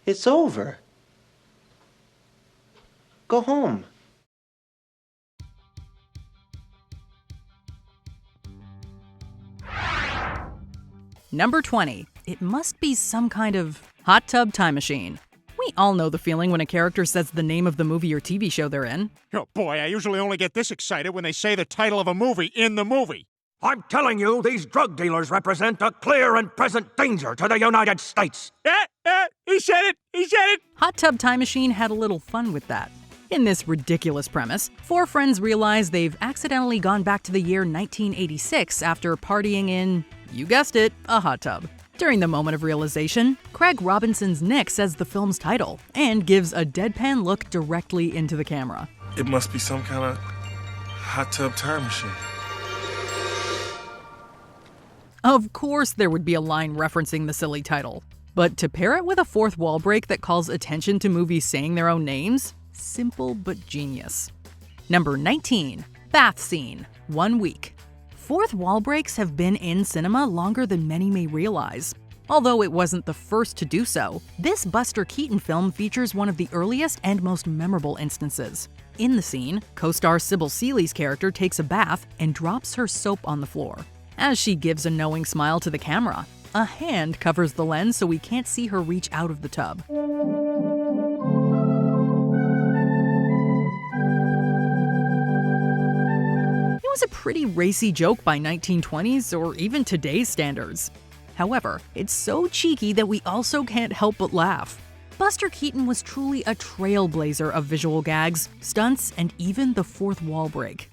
It's over. Go home. Number 20. It must be some kind of hot tub time machine. We all know the feeling when a character says the name of the movie or TV show they're in. Oh boy, I usually only get this excited when they say the title of a movie in the movie. I'm telling you, these drug dealers represent a clear and present danger to the United States. He said it! He said it! Hot Tub Time Machine had a little fun with that. In this ridiculous premise, four friends realize they've accidentally gone back to the year 1986 after partying in, you guessed it, a hot tub. During the moment of realization, Craig Robinson's Nick says the film's title and gives a deadpan look directly into the camera. It must be some kind of hot tub time machine. Of course there would be a line referencing the silly title, but to pair it with a fourth wall break that calls attention to movies saying their own names? Simple but genius. Number 19. Bath Scene. 1 week. Fourth wall breaks have been in cinema longer than many may realize. Although it wasn't the first to do so, this Buster Keaton film features one of the earliest and most memorable instances. In the scene, co-star Sybil Seeley's character takes a bath and drops her soap on the floor. As she gives a knowing smile to the camera, a hand covers the lens so we can't see her reach out of the tub. It was a pretty racy joke by 1920s or even today's standards. However, it's so cheeky that we also can't help but laugh. Buster Keaton was truly a trailblazer of visual gags, stunts, and even the fourth wall break.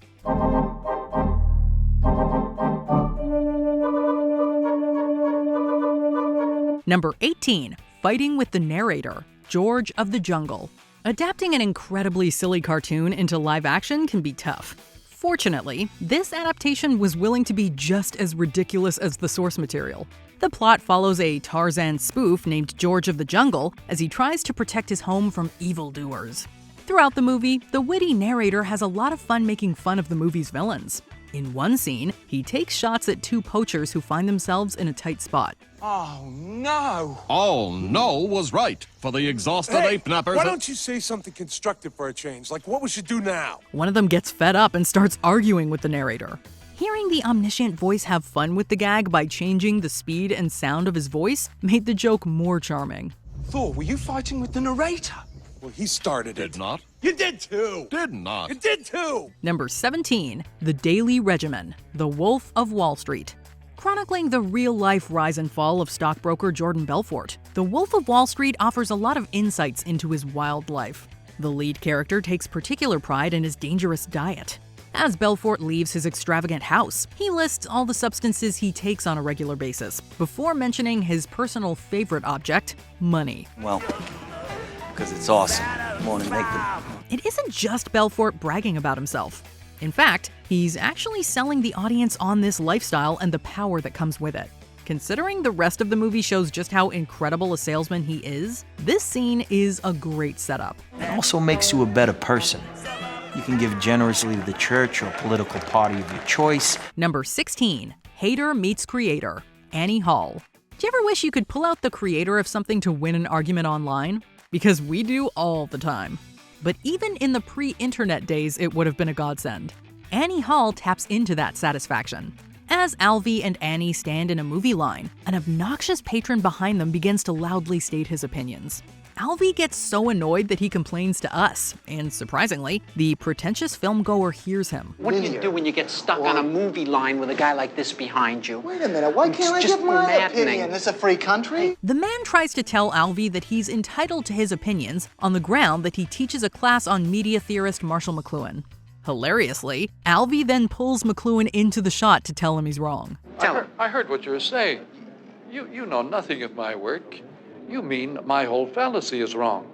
Number 18. Fighting with the Narrator. George of the Jungle. Adapting an incredibly silly cartoon into live action can be tough. Fortunately, this adaptation was willing to be just as ridiculous as the source material. The plot follows a Tarzan spoof named George of the Jungle as he tries to protect his home from evildoers. Throughout the movie, the witty narrator has a lot of fun making fun of the movie's villains. In one scene, he takes shots at two poachers who find themselves in a tight spot. Oh, no! Oh, no was right for the exhausted ape nappers. Why don't you say something constructive for a change? Like what we should do now? One of them gets fed up and starts arguing with the narrator. Hearing the omniscient voice have fun with the gag by changing the speed and sound of his voice made the joke more charming. Thor, were you fighting with the narrator? Well, he started it. Did not. You did too! Did not. You did too! Number 17. The Daily Regimen. The Wolf of Wall Street. Chronicling the real-life rise and fall of stockbroker Jordan Belfort, The Wolf of Wall Street offers a lot of insights into his wild life. The lead character takes particular pride in his dangerous diet. As Belfort leaves his extravagant house, he lists all the substances he takes on a regular basis, before mentioning his personal favorite object, money. Well, because it's awesome. More to make them. It isn't just Belfort bragging about himself. In fact, he's actually selling the audience on this lifestyle and the power that comes with it. Considering the rest of the movie shows just how incredible a salesman he is, this scene is a great setup. It also makes you a better person. You can give generously to the church or political party of your choice. Number 16. Hater meets creator. Annie Hall. Do you ever wish you could pull out the creator of something to win an argument online? Because we do all the time. But even in the pre-internet days, it would have been a godsend. Annie Hall taps into that satisfaction. As Alvy and Annie stand in a movie line, an obnoxious patron behind them begins to loudly state his opinions. Alvy gets so annoyed that he complains to us, and surprisingly, the pretentious filmgoer hears him. What do you do when you get stuck on a movie line with a guy like this behind you? Wait a minute, why can't I give my opinion? It's a free country. The man tries to tell Alvy that he's entitled to his opinions on the ground that he teaches a class on media theorist Marshall McLuhan. Hilariously, Alvy then pulls McLuhan into the shot to tell him he's wrong. I heard what you were saying. You know nothing of my work. You mean my whole fallacy is wrong.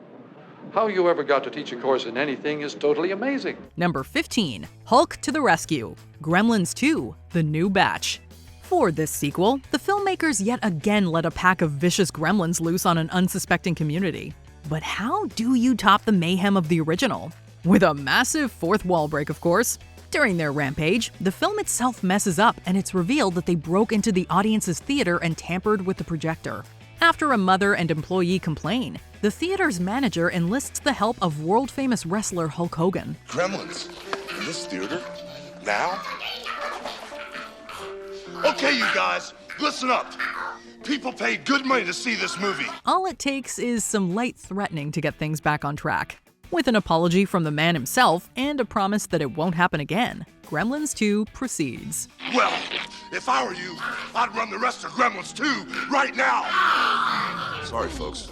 How you ever got to teach a course in anything is totally amazing. Number 15. Hulk to the Rescue. Gremlins 2. The New Batch. For this sequel, the filmmakers yet again let a pack of vicious gremlins loose on an unsuspecting community. But how do you top the mayhem of the original? With a massive fourth wall break, of course. During their rampage, the film itself messes up and it's revealed that they broke into the audience's theater and tampered with the projector. After a mother and employee complain, the theater's manager enlists the help of world-famous wrestler Hulk Hogan. Gremlins in this theater? Now? Okay, you guys, listen up. People paid good money to see this movie. All it takes is some light threatening to get things back on track. With an apology from the man himself and a promise that it won't happen again, Gremlins 2 proceeds. Well, if I were you, I'd run the rest of Gremlins 2 right now. Sorry, folks.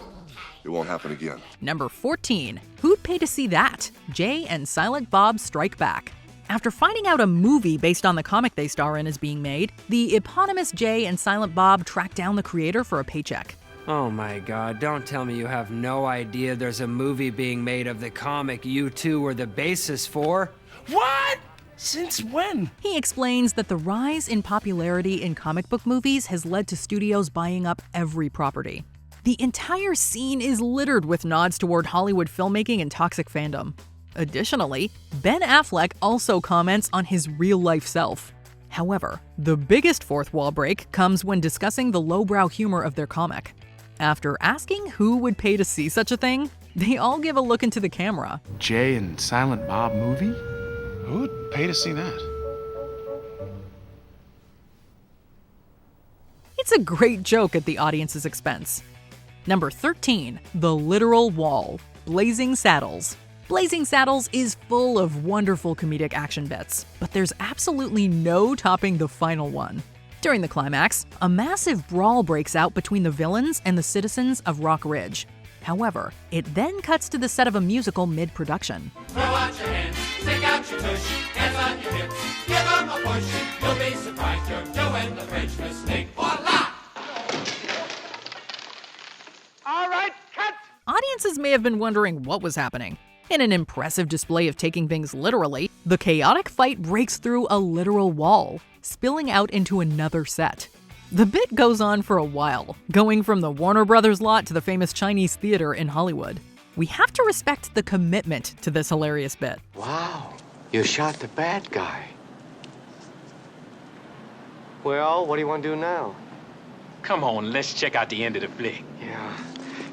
It won't happen again. Number 14. Who'd pay to see that? Jay and Silent Bob Strike Back. After finding out a movie based on the comic they star in is being made, the eponymous Jay and Silent Bob track down the creator for a paycheck. Oh my god, don't tell me you have no idea there's a movie being made of the comic you two were the basis for. What? Since when? He explains that the rise in popularity in comic book movies has led to studios buying up every property. The entire scene is littered with nods toward Hollywood filmmaking and toxic fandom. Additionally, Ben Affleck also comments on his real-life self. However, the biggest fourth wall break comes when discussing the lowbrow humor of their comic. After asking who would pay to see such a thing, they all give a look into the camera. Jay and Silent Bob movie? Who would pay to see that? It's a great joke at the audience's expense. Number 13. The Literal Wall. Blazing Saddles. Blazing Saddles is full of wonderful comedic action bits, but there's absolutely no topping the final one. During the climax, a massive brawl breaks out between the villains and the citizens of Rock Ridge. However, it then cuts to the set of a musical mid-production. Throw out your hands, stick out your tush, hands on your hips, give them a push. You'll be surprised you're doing the French mistake. Voila! All right, cut! Audiences may have been wondering what was happening. In an impressive display of taking things literally, the chaotic fight breaks through a literal wall, spilling out into another set. The bit goes on for a while, going from the Warner Brothers lot to the famous Chinese theater in Hollywood. We have to respect the commitment to this hilarious bit. Wow, you shot the bad guy. Well, what do you want to do now? Come on, let's check out the end of the flick. Yeah.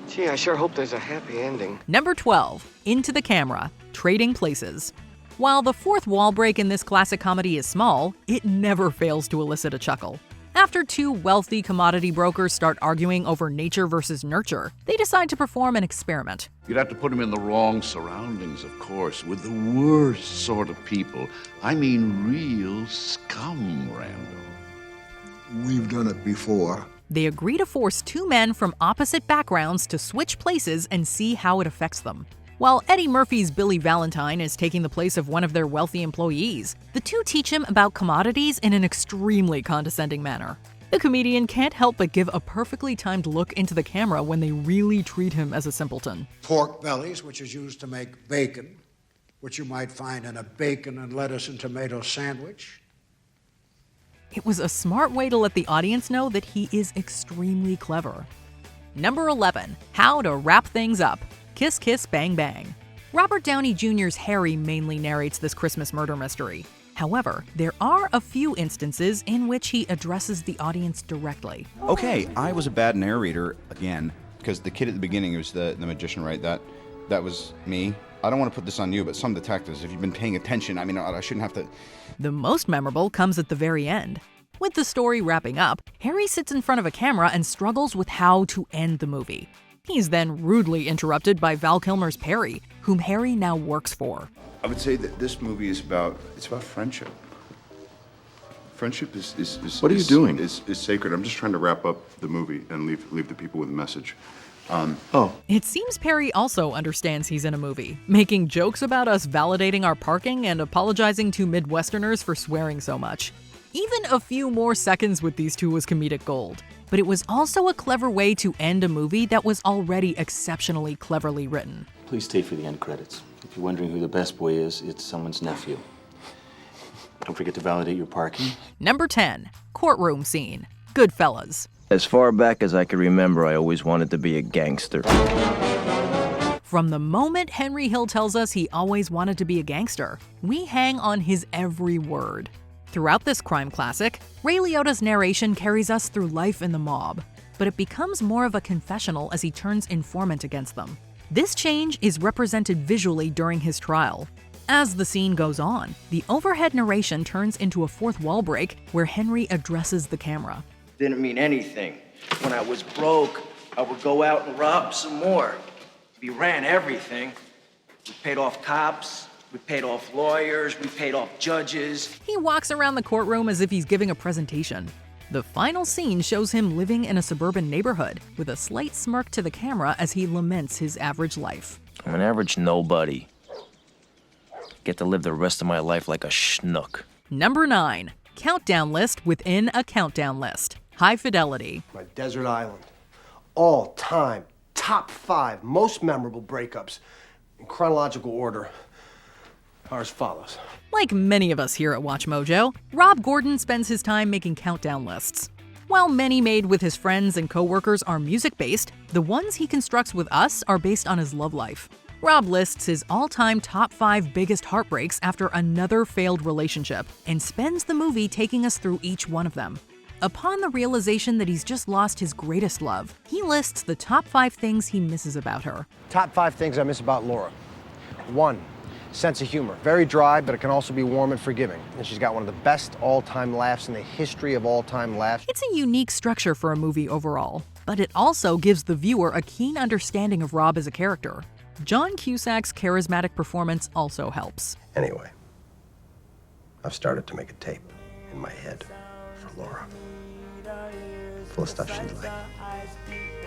Gee, I sure hope there's a happy ending. Number 12. Into the Camera. Trading Places. While the fourth wall break in this classic comedy is small, it never fails to elicit a chuckle. After two wealthy commodity brokers start arguing over nature versus nurture, they decide to perform an experiment. You'd have to put him in the wrong surroundings, of course, with the worst sort of people. I mean real scum, Randall. We've done it before. They agree to force two men from opposite backgrounds to switch places and see how it affects them. While Eddie Murphy's Billy Valentine is taking the place of one of their wealthy employees, the two teach him about commodities in an extremely condescending manner. The comedian can't help but give a perfectly timed look into the camera when they really treat him as a simpleton. Pork bellies, which is used to make bacon, which you might find in a bacon and lettuce and tomato sandwich. It was a smart way to let the audience know that he is extremely clever. Number 11. How to Wrap Things Up. Kiss Kiss Bang Bang. Robert Downey Jr.'s Harry mainly narrates this Christmas murder mystery. However, there are a few instances in which he addresses the audience directly. Okay, I was a bad narrator again, because the kid at the beginning was the magician, right? That was me. I don't want to put this on you, but some detectives, if you've been paying attention, I mean, I shouldn't have to... The most memorable comes at the very end. With the story wrapping up, Harry sits in front of a camera and struggles with how to end the movie. He's then rudely interrupted by Val Kilmer's Perry, whom Harry now works for. I would say that this movie is about friendship. Friendship is What are you doing? Is sacred. I'm just trying to wrap up the movie and leave the people with a message. It seems Perry also understands he's in a movie, making jokes about us validating our parking and apologizing to Midwesterners for swearing so much. Even a few more seconds with these two was comedic gold. But it was also a clever way to end a movie that was already exceptionally cleverly written. Please stay for the end credits. If you're wondering who the best boy is, it's someone's nephew. Don't forget to validate your parking. Number 10. Courtroom Scene. Goodfellas. As far back as I can remember, I always wanted to be a gangster. From the moment Henry Hill tells us he always wanted to be a gangster, we hang on his every word. Throughout this crime classic, Ray Liotta's narration carries us through life in the mob. but it becomes more of a confessional as he turns informant against them. This change is represented visually during his trial. As the scene goes on, the overhead narration turns into a fourth wall break where Henry addresses the camera. Didn't mean anything. When I was broke, I would go out and rob some more. We ran everything. We paid off cops, we paid off lawyers, we paid off judges. He walks around the courtroom as if he's giving a presentation. The final scene shows him living in a suburban neighborhood with a slight smirk to the camera as he laments his average life. I'm an average nobody. Get to live the rest of my life like a schnook. Number 9. Countdown list within a countdown list. High Fidelity. My desert island. All time, top 5 most memorable breakups. In chronological order, are as follows. Like many of us here at Watch Mojo, Rob Gordon spends his time making countdown lists. While many made with his friends and coworkers are music-based, the ones he constructs with us are based on his love life. Rob lists his all-time top 5 biggest heartbreaks after another failed relationship and spends the movie taking us through each one of them. Upon the realization that he's just lost his greatest love, he lists the top 5 things he misses about her. Top 5 things I miss about Laura. 1, sense of humor. Very dry, but it can also be warm and forgiving. And she's got one of the best all-time laughs in the history of all-time laughs. It's a unique structure for a movie overall, but it also gives the viewer a keen understanding of Rob as a character. John Cusack's charismatic performance also helps. Anyway, I've started to make a tape in my head for Laura. Full of stuff she'd like.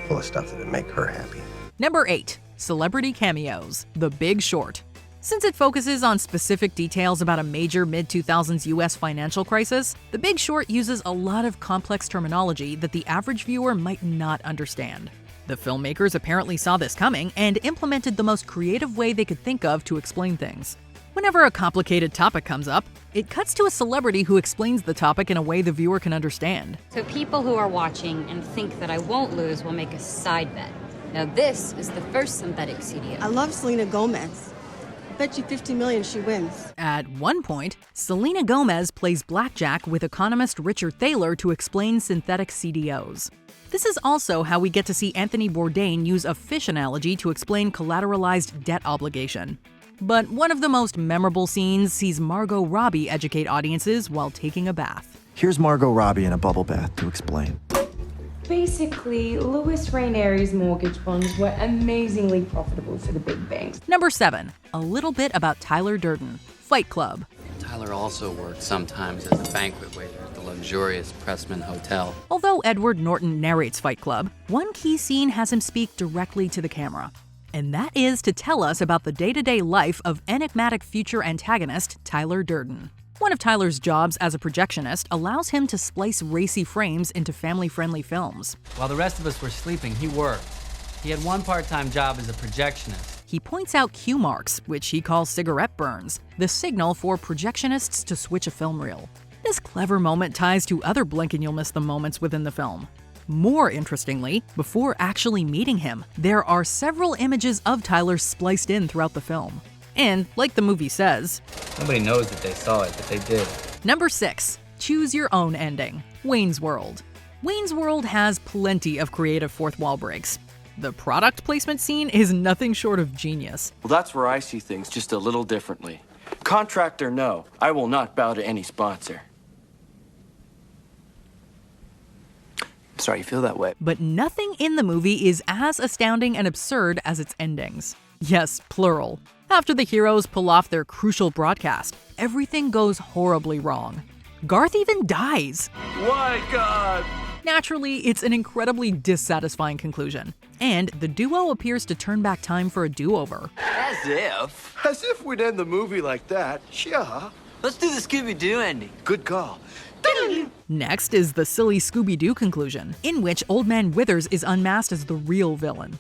Full of stuff that would make her happy. Number 8. Celebrity cameos. The Big Short. Since it focuses on specific details about a major mid-2000s US financial crisis, The Big Short uses a lot of complex terminology that the average viewer might not understand. The filmmakers apparently saw this coming and implemented the most creative way they could think of to explain things. Whenever a complicated topic comes up, it cuts to a celebrity who explains the topic in a way the viewer can understand. So people who are watching and think that I won't lose will make a side bet. Now this is the first synthetic CDO. I love Selena Gomez. Bet you $50 million she wins. At one point, Selena Gomez plays blackjack with economist Richard Thaler to explain synthetic CDOs. This is also how we get to see Anthony Bourdain use a fish analogy to explain collateralized debt obligation. But one of the most memorable scenes sees Margot Robbie educate audiences while taking a bath. Here's Margot Robbie in a bubble bath to explain. Basically, Louis Rainieri's mortgage bonds were amazingly profitable for the big banks. Number 7. A little bit about Tyler Durden. Fight Club. Tyler also worked sometimes as a banquet waiter at the luxurious Pressman Hotel. Although Edward Norton narrates Fight Club, one key scene has him speak directly to the camera. And that is to tell us about the day-to-day life of enigmatic future antagonist Tyler Durden. One of Tyler's jobs as a projectionist allows him to splice racy frames into family-friendly films. While the rest of us were sleeping, he worked. He had one part-time job as a projectionist. He points out cue marks, which he calls cigarette burns, the signal for projectionists to switch a film reel. This clever moment ties to other blink-and-you'll-miss-them moments within the film. More interestingly, before actually meeting him, there are several images of Tyler spliced in throughout the film. And, like the movie says, nobody knows that they saw it, but they did. Number 6. Choose your own ending. Wayne's World. Wayne's World has plenty of creative fourth wall breaks. The product placement scene is nothing short of genius. Well, that's where I see things just a little differently. Contract or no, I will not bow to any sponsor. I'm sorry you feel that way. But nothing in the movie is as astounding and absurd as its endings. Yes, plural. After the heroes pull off their crucial broadcast, everything goes horribly wrong. Garth even dies. Why, God? Naturally, it's an incredibly dissatisfying conclusion, and the duo appears to turn back time for a do-over. As if we'd end the movie like that. Yeah. Let's do the Scooby-Doo ending. Good call. Next is the silly Scooby-Doo conclusion, in which Old Man Withers is unmasked as the real villain.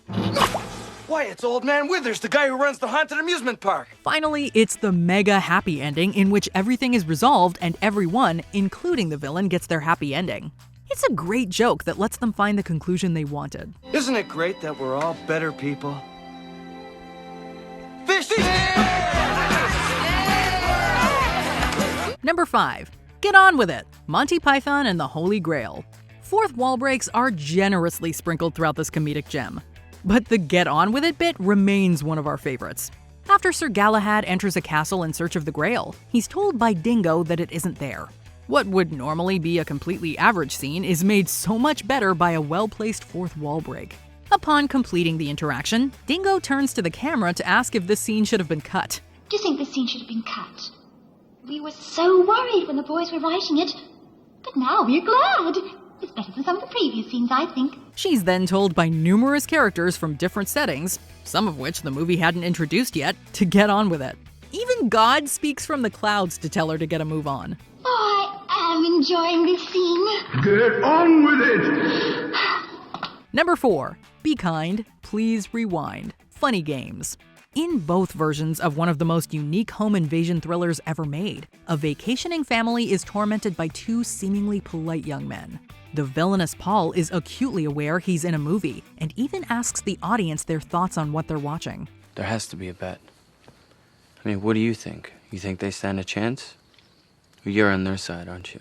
Why, it's Old Man Withers, the guy who runs the haunted amusement park. Finally, it's the mega happy ending in which everything is resolved and everyone, including the villain, gets their happy ending. It's a great joke that lets them find the conclusion they wanted. Isn't it great that we're all better people? Fish! Number 5. Get on with it. Monty Python and the Holy Grail. Fourth wall breaks are generously sprinkled throughout this comedic gem. But the get on with it bit remains one of our favorites. After Sir Galahad enters a castle in search of the Grail, he's told by Dingo that it isn't there. What would normally be a completely average scene is made so much better by a well-placed fourth wall break. Upon completing the interaction, Dingo turns to the camera to ask if this scene should have been cut. Do you think this scene should have been cut? We were so worried when the boys were writing it, but now we're glad. It's better than some of the previous scenes, I think. She's then told by numerous characters from different settings, some of which the movie hadn't introduced yet, to get on with it. Even God speaks from the clouds to tell her to get a move on. Oh, I am enjoying this scene. Get on with it! Number 4. Be kind, please rewind. Funny games. In both versions of one of the most unique home invasion thrillers ever made, a vacationing family is tormented by two seemingly polite young men. The villainous Paul is acutely aware he's in a movie and even asks the audience their thoughts on what they're watching. There has to be a bet. I mean, what do you think? You think they stand a chance? You're on their side, aren't you?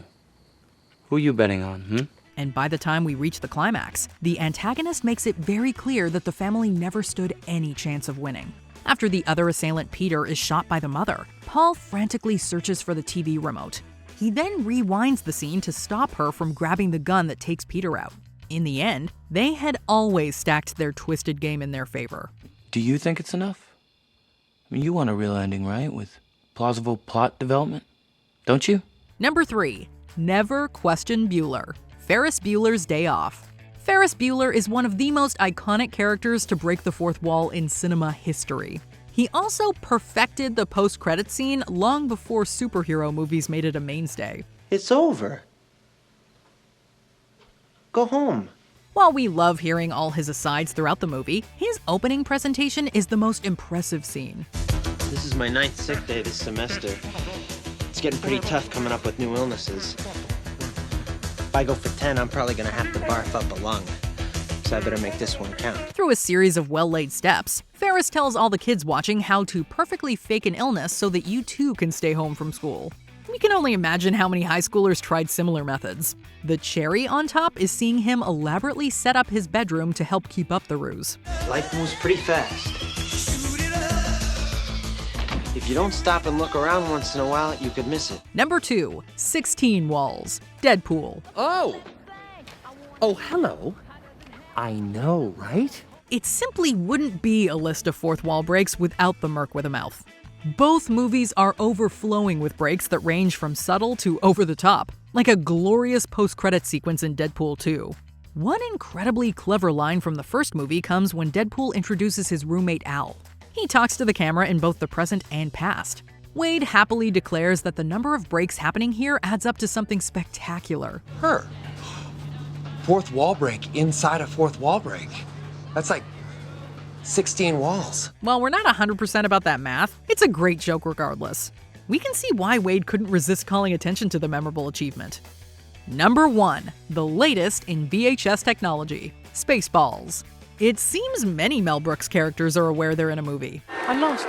Who are you betting on, And by the time we reach the climax, the antagonist makes it very clear that the family never stood any chance of winning. After the other assailant, Peter, is shot by the mother, Paul frantically searches for the TV remote. He then rewinds the scene to stop her from grabbing the gun that takes Peter out. In the end, they had always stacked their twisted game in their favor. Do you think it's enough? I mean, you want a real ending, right? With plausible plot development? Don't you? Number 3. Never question Bueller. Ferris Bueller's Day Off. Ferris Bueller is one of the most iconic characters to break the fourth wall in cinema history. He also perfected the post-credits scene long before superhero movies made it a mainstay. It's over. Go home. While we love hearing all his asides throughout the movie, his opening presentation is the most impressive scene. This is my 9th sick day this semester. It's getting pretty tough coming up with new illnesses. If I go for 10, I'm probably gonna have to barf up a lung. So I better make this one count. Through a series of well-laid steps, Ferris tells all the kids watching how to perfectly fake an illness so that you too can stay home from school. We can only imagine how many high schoolers tried similar methods. The cherry on top is seeing him elaborately set up his bedroom to help keep up the ruse. Life moves pretty fast. If you don't stop and look around once in a while, you could miss it. Number 2. 16 Walls. Deadpool. Oh, hello. I know, right? It simply wouldn't be a list of fourth wall breaks without the Merc with a mouth. Both movies are overflowing with breaks that range from subtle to over the top, like a glorious post-credit sequence in Deadpool 2. One incredibly clever line from the first movie comes when Deadpool introduces his roommate Al. He talks to the camera in both the present and past. Wade happily declares that the number of breaks happening here adds up to something spectacular. Her. Fourth wall break inside a fourth wall break. That's like 16 walls. While we're not 100% about that math, it's a great joke regardless. We can see why Wade couldn't resist calling attention to the memorable achievement. Number 1. The latest in VHS technology. Spaceballs. It seems many Mel Brooks characters are aware they're in a movie. I lost.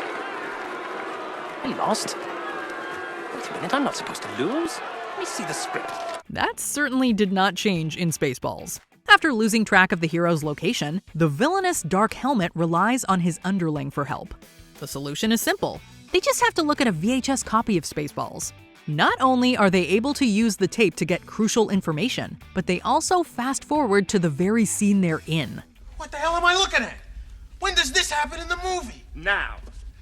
Wait a minute, I'm not supposed to lose. Let me see the script. That certainly did not change in Spaceballs. After losing track of the hero's location, the villainous Dark Helmet relies on his underling for help. The solution is simple. They just have to look at a VHS copy of Spaceballs. Not only are they able to use the tape to get crucial information, but they also fast forward to the very scene they're in. What the hell am I looking at? When does this happen in the movie? Now.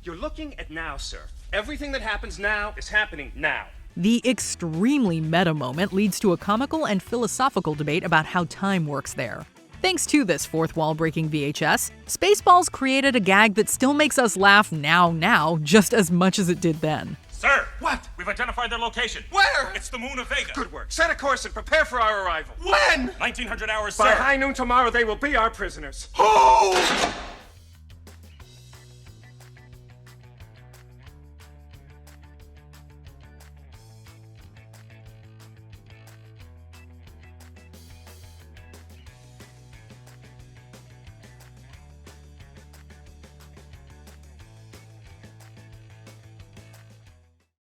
You're looking at now, sir. Everything that happens now is happening now. The extremely meta moment leads to a comical and philosophical debate about how time works there. Thanks to this fourth wall breaking VHS, Spaceballs created a gag that still makes us laugh now just as much as it did then. Sir! What? We've identified their location. Where? It's the moon of Vega. Good work. Set a course and prepare for our arrival. When? 1900 hours, By sir. high noon tomorrow, they will be our prisoners. Oh!